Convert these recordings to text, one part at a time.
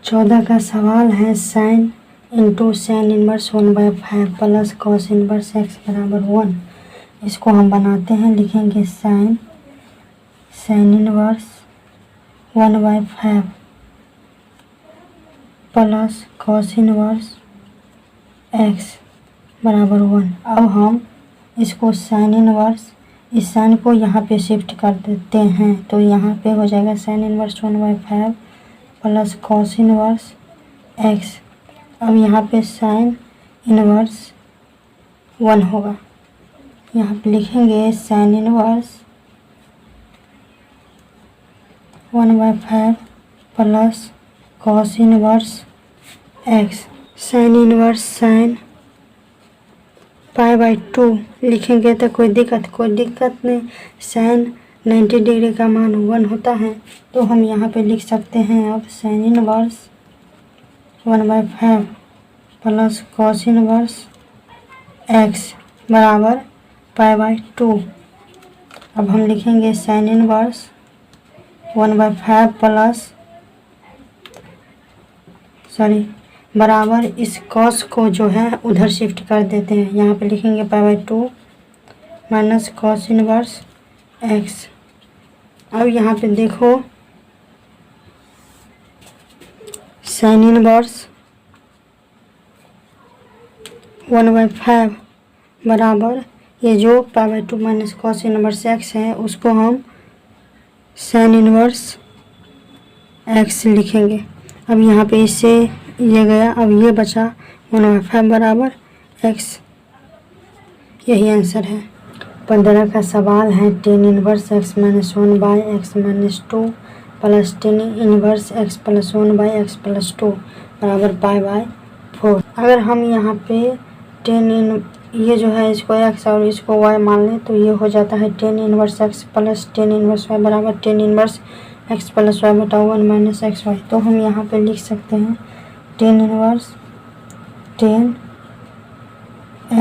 14 का सवाल है sine into sine inverse 1/5 plus cos inverse x बराबर 1। इसको हम बनाते हैं, लिखेंगे sine inverse 1/5 plus cos inverse x बराबर 1। अब हम इसको साइन इनवर्स, इस साइन को यहाँ पे शिफ्ट कर देते हैं, तो यहाँ पे हो जाएगा sign inverse 1/5 plus cos inverse x। अब यहाँ पे साइन इनवर्स 1 होगा, यहाँ पे लिखेंगे sine inverse 1/5 plus cos inverse x। Sine inverse sine π/2 लिखेंगे तो कोई दिक्कत नहीं। साइन 90 डिग्री का मान 1 होता है, तो हम यहाँ पे लिख सकते हैं अब sign inverse 1/5 plus cos inverse x बराबर π/2। अब हम लिखेंगे साइन इनवर्स 1/5 प्लस बराबर इस कॉस को जो है उधर शिफ्ट कर देते हैं, यहाँ पे लिखेंगे π/2 माइनस कॉस इनवर्स x। अब यहाँ पे देखो साइन इनवर्स 1/5 बराबर ये जो π/2 माइनस कॉस इनवर्स x है उसको हम साइन इनवर्स x लिखेंगे। अब यहाँ पे इससे ये गया, अब ये बचा 1/5 बराबर x। यही आंसर है। 15 का सवाल है tan inverse x minus 1/x minus 2 plus tan inverse x plus 1/x plus 2 बराबर π/4। अगर हम यहाँ पे ये जो है इसको x और इसको y मान लें तो ये हो जाता है tan inverse x plus tan inverse y बराबर tan inverse x plus y बटा 1 माइनस एक्स वाई। तो हम यहाँ पे लिख सकते हैं tan inverse 10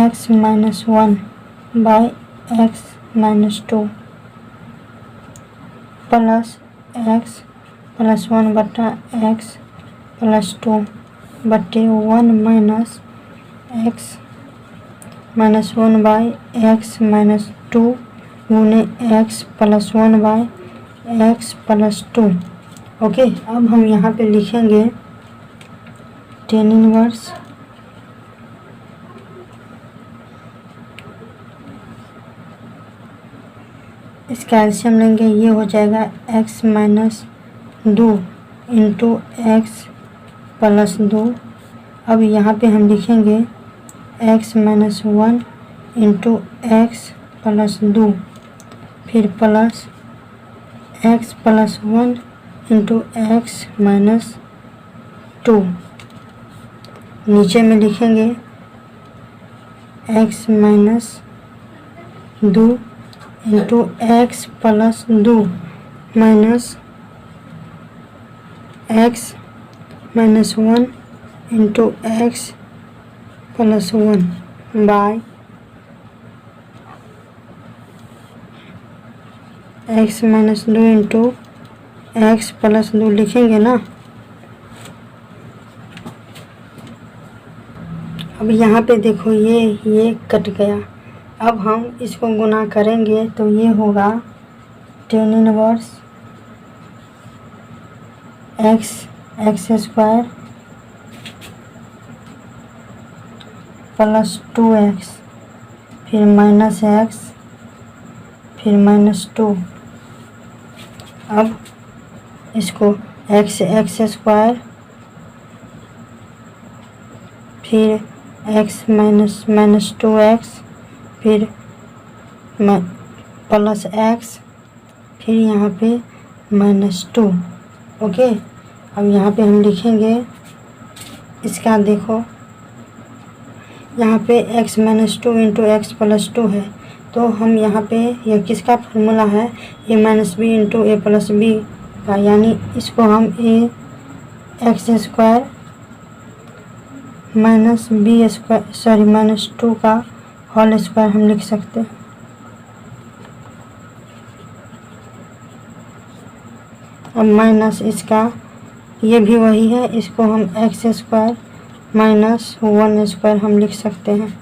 x minus 1/x minus 2 plus x plus 1 बटा x प्लस 2 बटे 1 minus x minus 1/x minus 2 गुने x plus 1/x plus 2। Okay, अब हम यहाँ पे लिखेंगे टेन इनवर्स इसका एलसीएम लेंगे, ये हो जाएगा x minus 2 into x plus 2। अब यहाँ पे हम लिखेंगे x minus 1 into x plus 2, फिर plus x plus 1 into x minus 2। नीचे में लिखेंगे x minus 2 into x plus 2 minus x minus 1 into x plus 1 by x minus 2 into x plus 2 लिखेंगे ना। अब यहाँ पे देखो ये कट गया। अब हम इसको गुना करेंगे तो ये होगा tan inverse x square plus 2x फिर माइनस x फिर माइनस 2। अब इसको एक्स स्क्वायर फिर x माइनस 2x फिर प्लस x फिर यहाँ पे माइनस 2। ओके, अब यहाँ पे हम लिखेंगे इसका, देखो यहाँ पे x minus 2 into x plus 2 है, तो हम यहाँ पे यह किसका फॉर्मूला है, a minus b into a plus b का, यानी इसको हम x square minus b square minus 2 का होल स्क्वायर हम लिख सकते हैं। अब माइनस इसका ये भी वही है, इसको हम एक्स स्क्वायर माइनस 1 स्क्वायर हम लिख सकते हैं।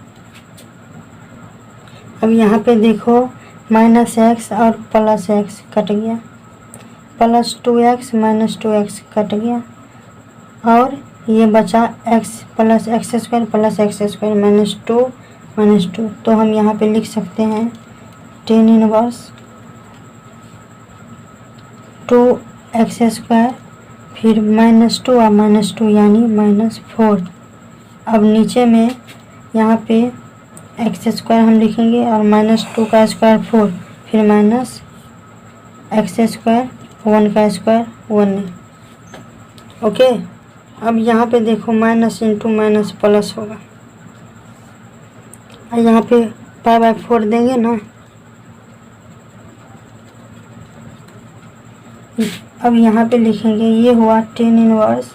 अब यहाँ पे देखो माइनस एक्स और प्लस एक्स कट गया, plus 2x minus 2x cut गया, और ये बचा x plus x square plus x square minus 2 तो हम यहाँ पे लिख सकते हैं टेन इनवर्स 2x स्क्वायर फिर माइनस 2 और माइनस 2 यानी माइनस 4। अब नीचे में यहाँ पे एक्स स्क्वायर हम लिखेंगे और माइनस 2 का स्क्वायर 4 फिर माइनस एक्स स्क्वायर 1 का स्क्वायर 1। ओके, अब यहाँ पे देखो माइनस इंटू माइनस प्लस होगा, और यहाँ पे पाई बाय 4 देंगे ना। अब यहाँ पे लिखेंगे ये हुआ टेन इनवर्स,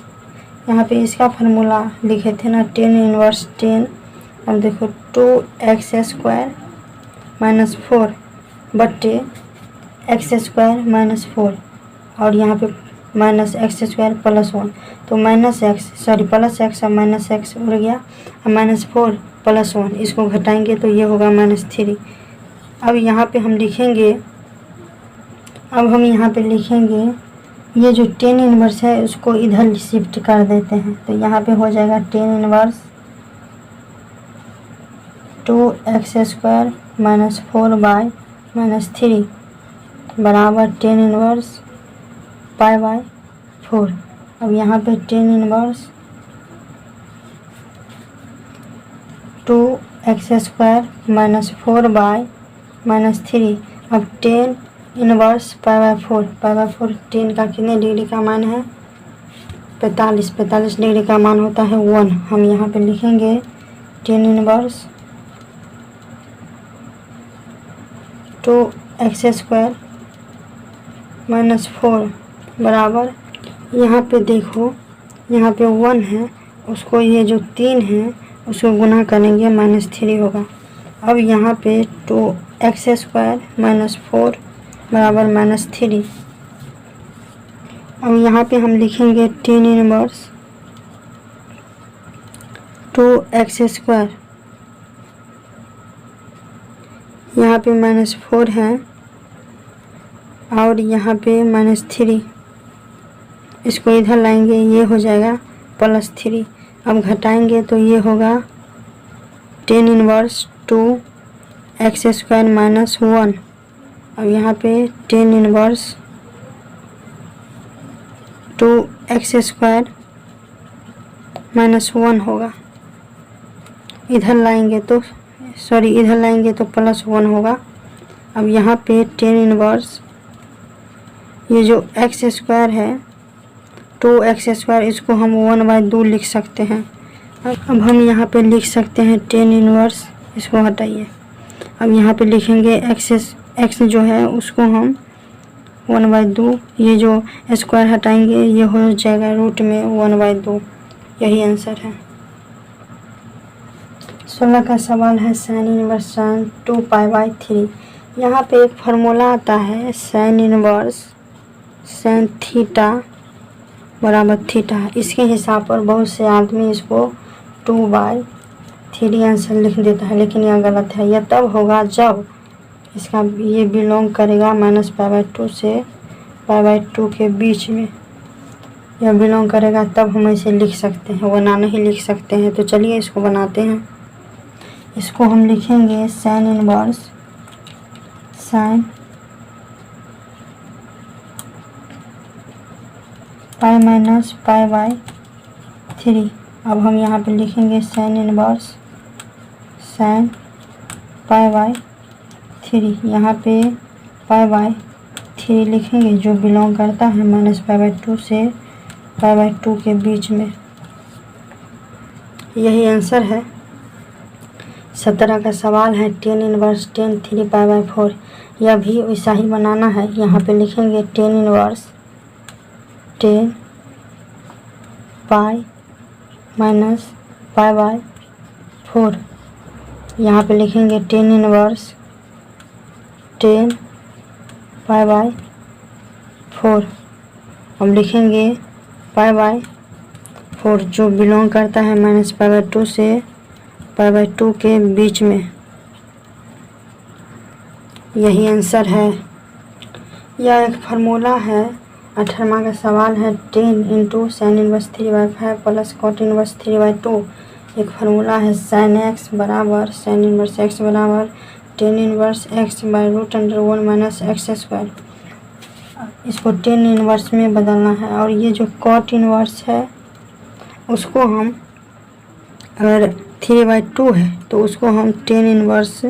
यहाँ पे इसका फार्मूला लिखे थे ना टेन इनवर्स 10। अब देखो 2x स्क्वायर माइनस 4 बट्टे एक्स स्क्वायर माइनस 4 और यहाँ पे माइनस एक्स स्क्वायर प्लस 1, तो minus x sorry plus x और माइनस एक्स उड़ गया, और माइनस 4 प्लस 1 इसको घटाएंगे तो ये होगा माइनस 3। अब यहाँ पे हम लिखेंगे, अब हम यहाँ पे लिखेंगे ये जो टेन इनवर्स है उसको इधर शिफ्ट कर देते हैं, तो यहाँ पे हो जाएगा tan inverse 2x square minus 4 bye minus 3 बराबर टेन इनवर्स पाई बाय 4। अब यहाँ पे tan inverse 2x square minus 4 bye minus 3। अब टेन इनवर्स पाई बाय 4 10 का कितने डिग्री का मान है 45 डिग्री का मान होता है 1। हम यहाँ पे लिखेंगे tan inverse 2x square minus 4 बराबर, यहाँ पे देखो यहाँ पे 1 है, उसको ये जो 3 है उसको गुना करेंगे माइनस 3 होगा। अब यहाँ पे 2x स्क्वायर माइनस 4 बराबर माइनस 3। अब यहाँ पे हम लिखेंगे टेन इनवर्स 2x स्क्वायर, यहाँ पे माइनस 4 है और यहाँ पे माइनस 3, इसको इधर लाएंगे ये हो जाएगा प्लस 3। अब घटाएंगे तो ये होगा tan inverse 2x square minus 1। अब यहाँ पे tan inverse 2x square minus 1 होगा, इधर लाएंगे तो प्लस 1 होगा। अब यहाँ पे टेन इनवर्स ये जो x स्क्वायर है 2x स्क्वायर इसको हम 1/2 लिख सकते हैं। अब हम यहाँ पे लिख सकते हैं टेन इनवर्स, इसको हटाइए। अब यहाँ पे लिखेंगे x जो है उसको हम 1/2, ये जो स्क्वायर हटाएंगे ये हो जाएगा रूट में 1/2। यही आंसर है। 16 का सवाल है sign inverse sign 2 pi by 3। यहाँ पे एक फार्मूला आता है साइन इनवर्स साइन थीटा बराबर थीटा। इसके हिसाब पर बहुत से आदमी इसको 2/3 आंसर लिख देता है, लेकिन यह गलत है। यह तब होगा जब इसका ये बिलोंग करेगा माइनस π/2 से π/2 के बीच में, यह बिलोंग करेगा तब हम इसे लिख सकते हैं, वरना नहीं लिख सकते हैं। तो चलिए इसको बनाते हैं। इसको हम लिखेंगे sine inverse sine pi minus π/3। अब हम यहाँ पे लिखेंगे साइन इनवर्स साइन π/3। यहाँ पे π/3 लिखेंगे जो बिलोंग करता है माइनस π/2 से π/2 के बीच में। यही आंसर है। 17 का सवाल है टेन इनवर्स टेन 3 π/4। यह भी वैसा ही बनाना है। यहाँ पे लिखेंगे टेन इनवर्स 10 पाई माइनस π/4। यहाँ पे लिखेंगे टेन इनवर्स 10 π/4। अब लिखेंगे पाई बाय 4 जो बिलोंग करता है -π/2 से π/2 के बीच में। यही आंसर है। यह एक फार्मूला है। 18वां का सवाल है 10 × sin inverse 3/5 plus cot inverse 3/2। एक फार्मूला है sin x बराबर sin इनवर्स x बराबर 10 inverse x by √1 minus x square. इसको 10 इनवर्स में बदलना है। और ये जो cot इनवर्स है उसको हम, अगर 3/2 है तो उसको हम 10 इनवर्स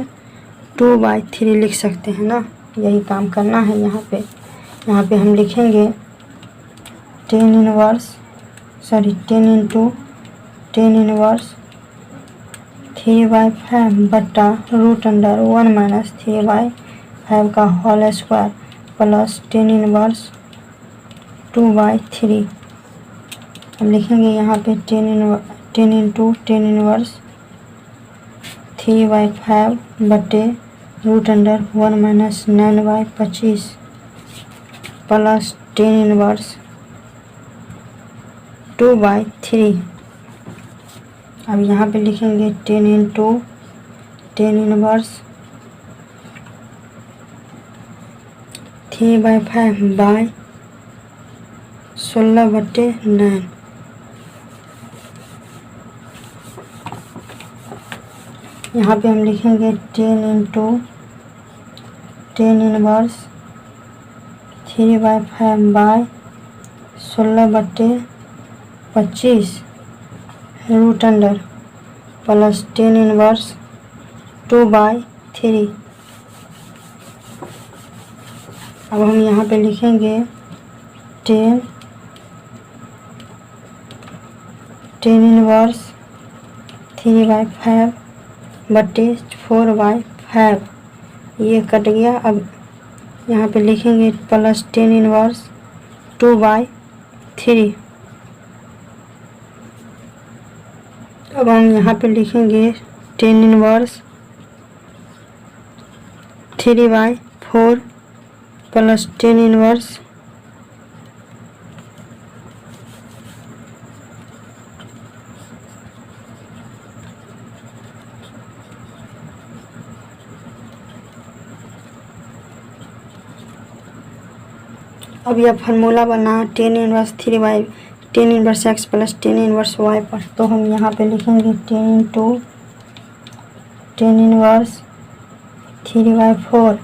2/3 लिख सकते हैं ना। यही काम करना है यहाँ पे हम लिखेंगे 10 इनवर्स 10 इनवर्स 3/5 बटा √1 माइनस 3/5 का होल स्क्वायर प्लस 10 इनवर्स 2/3। हम लिखेंगे यहाँ पे 10 इनवर्स 3/5 बटे √1 माइनस 9/25 प्लस 10 इनवर्स 2/3। अब यहाँ पे लिखेंगे 10 इनवर्स 3/5 बाय 16/9। यहाँ पे हम लिखेंगे 10 इनवर्स 3/5 बाय 16/25 √अंडर प्लस 10 इनवर्स 2/3। अब हम यहाँ पे लिखेंगे 10 इनवर्स 3/5 बटे 4/5। ये कट गया। अब यहाँ पे लिखेंगे प्लस 10 इनवर्स 2/3। अब हम यहाँ पे लिखेंगे 10 इनवर्स 3/4 प्लस 10 इनवर्स अब यह फार्मूला बना 10 inverse 10 inverse x plus 10 inverse y पर। तो हम यहाँ पे लिखेंगे 10 इनवर्स 3/4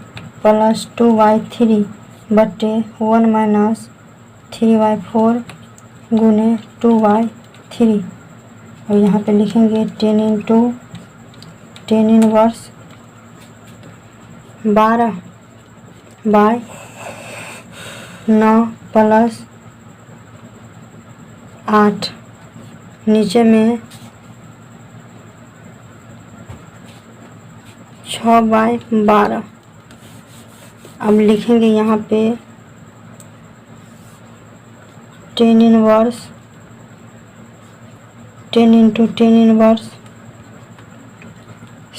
प्लस 2/3 बटे 1 माइनस 3/4 गुने 2/3। और यहाँ पे लिखेंगे 10 इनवर्स 12/9 प्लस 8 नीचे में 6/12। अब लिखेंगे यहाँ पे 10 इनवर्स 10 × 10 इनवर्स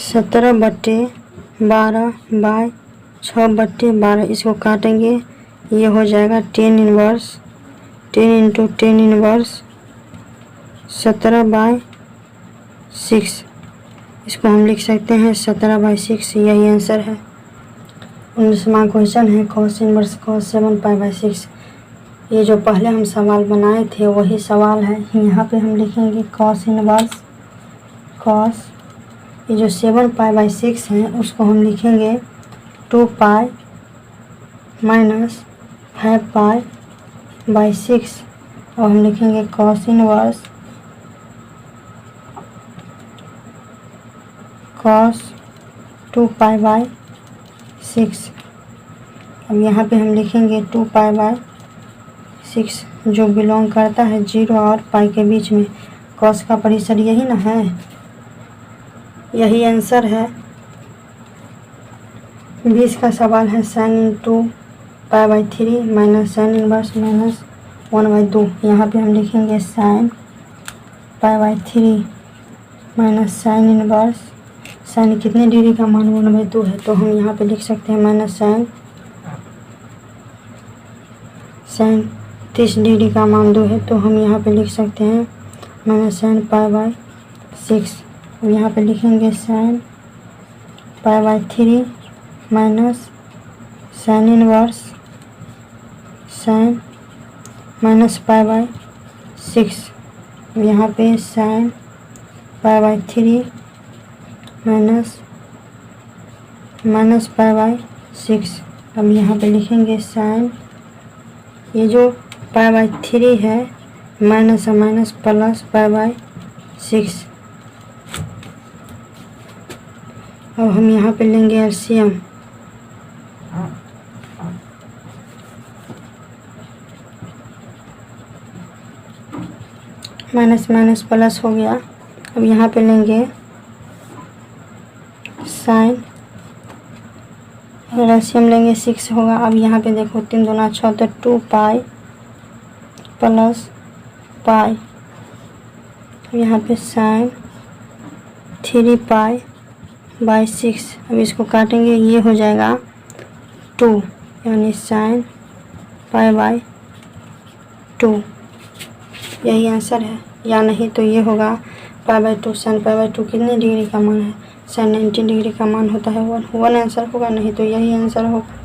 17/12/6/12। इसको काटेंगे, ये हो जाएगा 10 इनवर्स 10 × 10 इनवर्स 17/6। इसको हम लिख सकते हैं 17/6। यही आंसर है। 19वां क्वेश्चन है cos इनवर्स cos 7π/6। ये जो पहले हम सवाल बनाए थे वही सवाल है। यहाँ पे हम लिखेंगे cos इनवर्स ये जो 7π/6 है उसको हम लिखेंगे 2π माइनस 5π/6। और हम लिखेंगे cos इनवर्स cos 2π/6। अब यहाँ पे हम लिखेंगे 2π/6 जो बिलोंग करता है 0 और पाई के बीच में। cos का परिसर यही ना है, यही आंसर है। 20 का सवाल है sin × π/3 minus sin inverse minus 1/2। यहाँ पे हम लिखेंगे sin π/3 minus sin inverse. sin कितने डिग्री का मान 1/2 है, तो हम यहाँ पे लिख सकते हैं माइनस sin 30 डिग्री का मान 2 है, तो हम यहाँ पे लिख सकते हैं माइनस साइन π/6। अब यहाँ पे लिखेंगे sine π/3 minus sine inverse sine minus π/6। यहाँ पे साइन π/3 माइनस π/6। अब यहाँ पे लिखेंगे साइन, ये जो π/3 है माइनस माइनस प्लस π/6। अब हम यहाँ पे लेंगे एलसीएम। माइनस माइनस प्लस हो गया। अब यहाँ पे लेंगे साइन, अगर एलसीएम लेंगे 6 होगा। अब यहाँ पे देखो 3 दूना 6 तो 2π प्लस पाई। यहाँ पे साइन 3π/6। अब इसको काटेंगे, ये हो जाएगा 2, यानी साइन π/2। यही आंसर है, या नहीं तो ये होगा π/2। साइन π/2 कितने डिग्री का मान है? साइन 90 डिग्री का मान होता है। 1 आंसर होगा, नहीं तो यही आंसर होगा।